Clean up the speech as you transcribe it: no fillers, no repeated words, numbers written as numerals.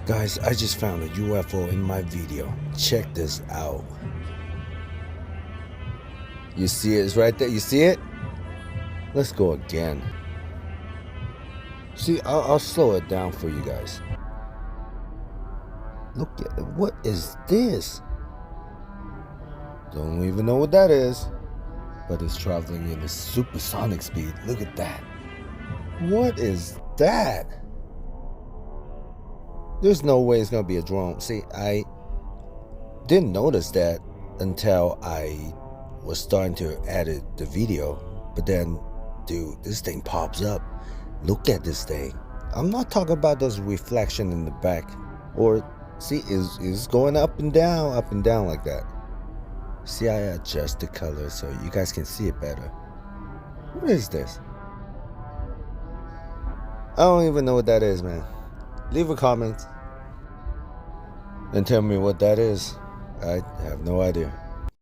Guys, I just found a UFO in my video. Check this out. You see it? It's right there. You see it? Let's go again. See, I'll slow it down for you guys. Look at it. What is this? Don't even know what that is. But it's traveling in a supersonic speed. Look at that. What is that? There's no way it's gonna be a drone. See, I didn't notice that until I was starting to edit the video. But then, dude, this thing pops up. Look at this thing. I'm not talking about this reflection in the back. Or, see, it's going up and down like that. See, I adjust the color so you guys can see it better. What is this? I don't even know what that is, man. Leave a comment and tell me what that is. I have no idea.